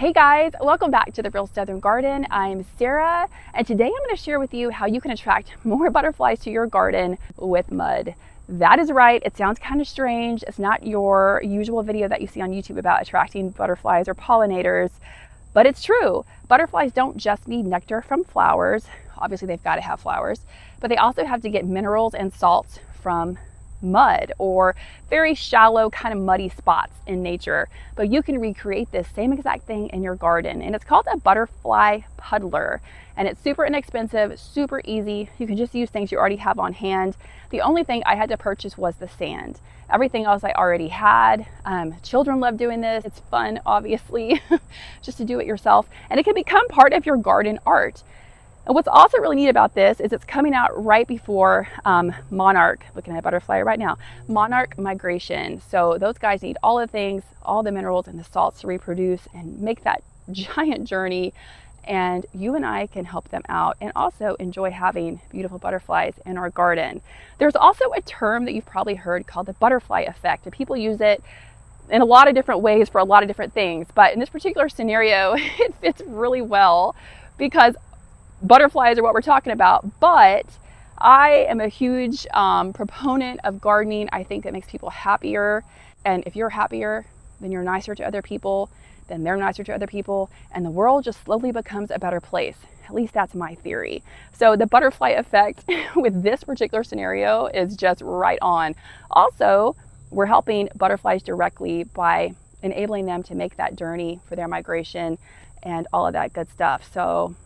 Hey guys, welcome back to the Real Southern Garden. I'm Sarah, and today I'm going to share with you how you can attract more butterflies to your garden with mud. That is right, it sounds kind of strange. It's not your usual video that you see on YouTube about attracting butterflies or pollinators, but it's true. Butterflies don't just need nectar from flowers. Obviously they've got to have flowers, but they also have to get minerals and salts from mud or very shallow kind of muddy spots in nature. But you can recreate this same exact thing in your garden, and it's called a butterfly puddler, and it's super inexpensive, super easy. You can just use things you already have on hand. The only thing I had to purchase was the sand. Everything else I already had. Children love doing this. It's fun, obviously, just to do it yourself, and it can become part of your garden art. And what's also really neat about this is it's coming out right before Monarch, looking at a butterfly right now, Monarch migration. So those guys need all the things, all the minerals and the salts to reproduce and make that giant journey. And you and I can help them out and also enjoy having beautiful butterflies in our garden. There's also a term that you've probably heard called the butterfly effect, and people use it in a lot of different ways for a lot of different things. But in this particular scenario, it fits really well because butterflies are what we're talking about. But I am a huge proponent of gardening. I think it makes people happier, and if you're happier, then you're nicer to other people, then they're nicer to other people, and the world just slowly becomes a better place. At least that's my theory. So the butterfly effect with this particular scenario is just right on. Also, we're helping butterflies directly by enabling them to make that journey for their migration and all of that good stuff. So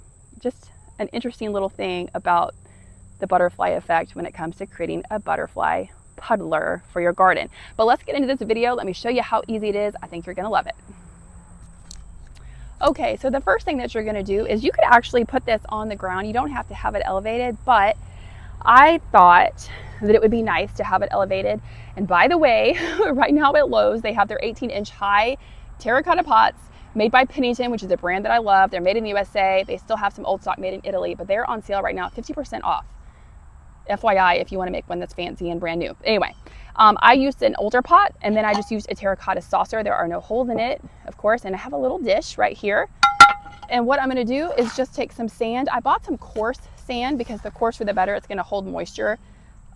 just an interesting little thing about the butterfly effect when it comes to creating a butterfly puddler for your garden. But let's get into this video. Let me show you how easy it is. I think you're gonna love it. Okay, so the first thing that you're gonna do is you could actually put this on the ground. You don't have to have it elevated, but I thought that it would be nice to have it elevated. And by the way, right now at Lowe's, they have their 18-inch high terracotta pots made by Pennington, which is a brand that I love. They're made in the USA. They still have some old stock made in Italy, but they're on sale right now, 50% off. FYI, if you want to make one that's fancy and brand new. Anyway, I used an older pot, and then I just used a terracotta saucer. There are no holes in it, of course, and I have a little dish right here. And what I'm going to do is just take some sand. I bought some coarse sand because the coarser the better. It's going to hold moisture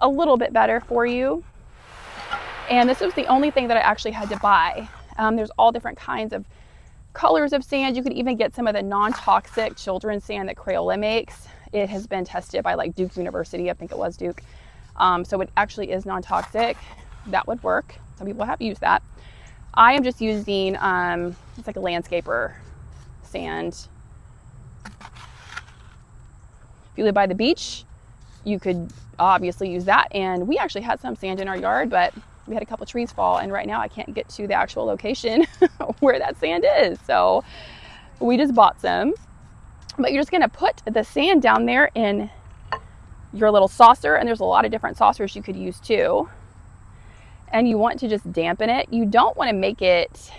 a little bit better for you. And this was the only thing that I actually had to buy. There's all different kinds of colors of sand. You could even get some of the non-toxic children's sand that Crayola makes. It has been tested by like Duke University, I think it was Duke. So it actually is non-toxic. That would work. Some people have used that. I am just using, it's like a landscaper sand. If you live by the beach, you could obviously use that. And we actually had some sand in our yard, but we had a couple trees fall, and right now I can't get to the actual location where that sand is. So we just bought some. But you're just gonna put the sand down there in your little saucer, and there's a lot of different saucers you could use too. And you want to just dampen it. You don't want to make it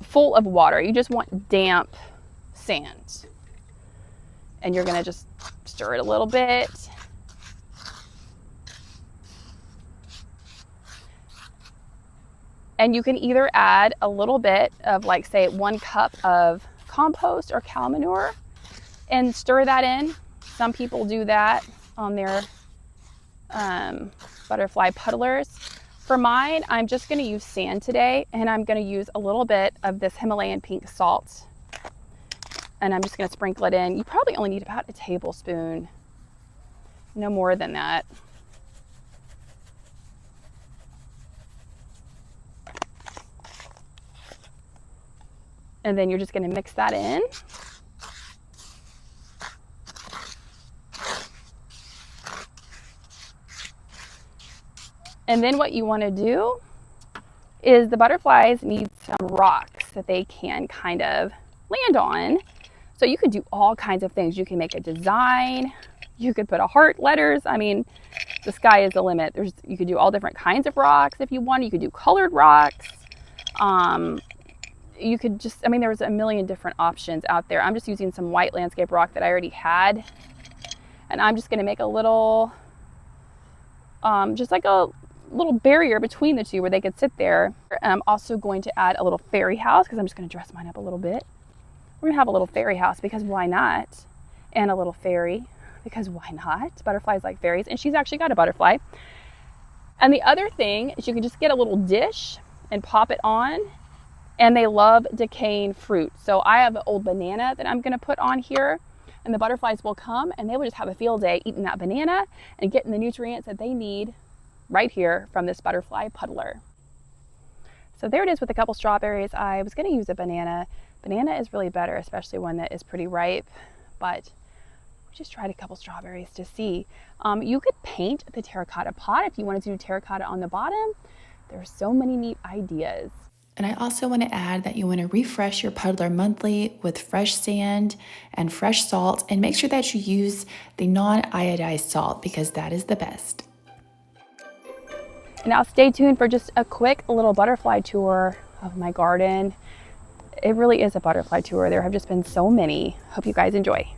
full of water. You just want damp sand. And you're gonna just stir it a little bit. And you can either add a little bit of, like, say, 1 cup of compost or cow manure and stir that in. Some people do that on their butterfly puddlers. For mine, I'm just going to use sand today, and I'm going to use a little bit of this Himalayan pink salt. And I'm just going to sprinkle it in. You probably only need about a tablespoon, no more than that. And then you're just going to mix that in. And then what you want to do is the butterflies need some rocks that they can kind of land on. So you could do all kinds of things. You can make a design. You could put a heart, letters. I mean, the sky is the limit. You could do all different kinds of rocks if you want. You could do colored rocks. You could just, I mean, there's a million different options out there. I'm just using some white landscape rock that I already had. And I'm just going to make a little, just like a little barrier between the two where they could sit there. And I'm also going to add a little fairy house because I'm just going to dress mine up a little bit. We're gonna have a little fairy house because why not? And a little fairy because why not? Butterflies like fairies, and she's actually got a butterfly. And the other thing is you can just get a little dish and pop it on, and they love decaying fruit. So I have an old banana that I'm gonna put on here, and the butterflies will come and they will just have a field day eating that banana and getting the nutrients that they need right here from this butterfly puddler. So there it is with a couple strawberries. I was gonna use a banana. Banana is really better, especially one that is pretty ripe, but we just tried a couple strawberries to see. You could paint the terracotta pot if you wanted to do terracotta on the bottom. There are so many neat ideas. And I also want to add that you want to refresh your puddler monthly with fresh sand and fresh salt, and make sure that you use the non-iodized salt because that is the best. And now stay tuned for just a quick little butterfly tour of my garden. It really is a butterfly tour. There have just been so many. Hope you guys enjoy.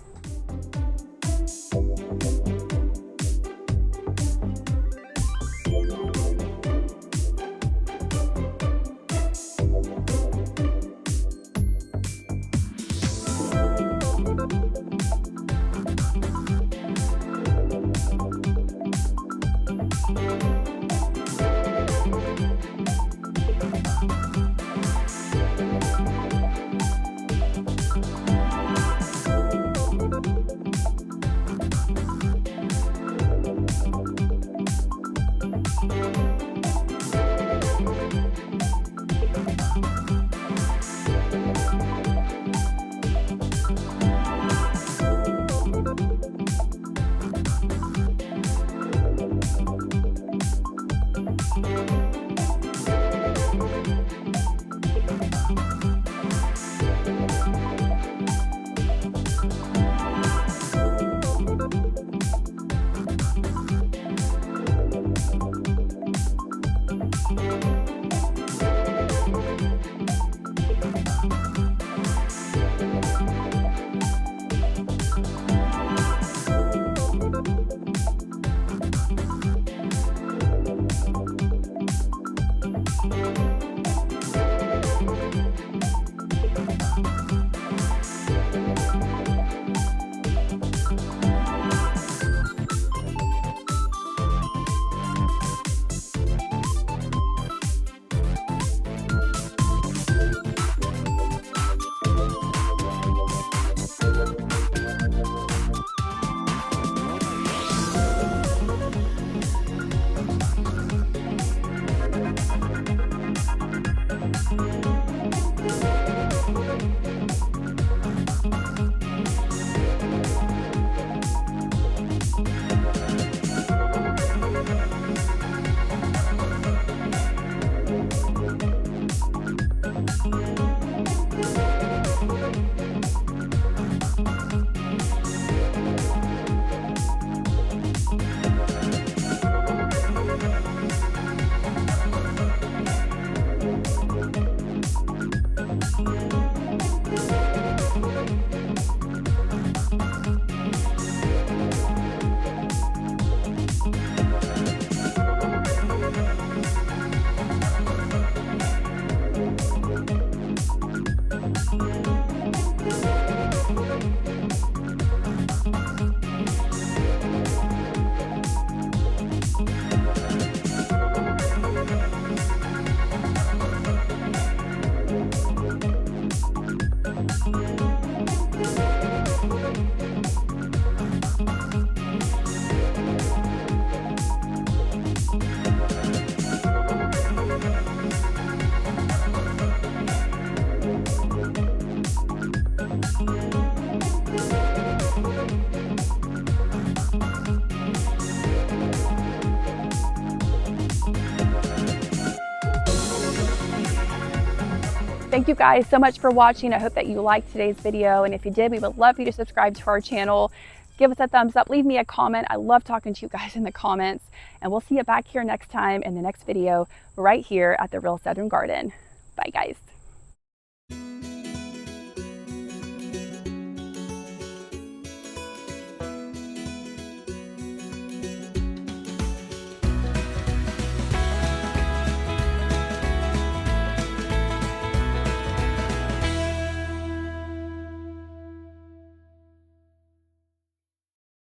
Thank you guys so much for watching. I hope that you liked today's video, and if you did, we would love for you to subscribe to our channel. Give us a thumbs up, leave me a comment. I love talking to you guys in the comments, and we'll see you back here next time in the next video right here at the Real Southern Garden. Bye guys.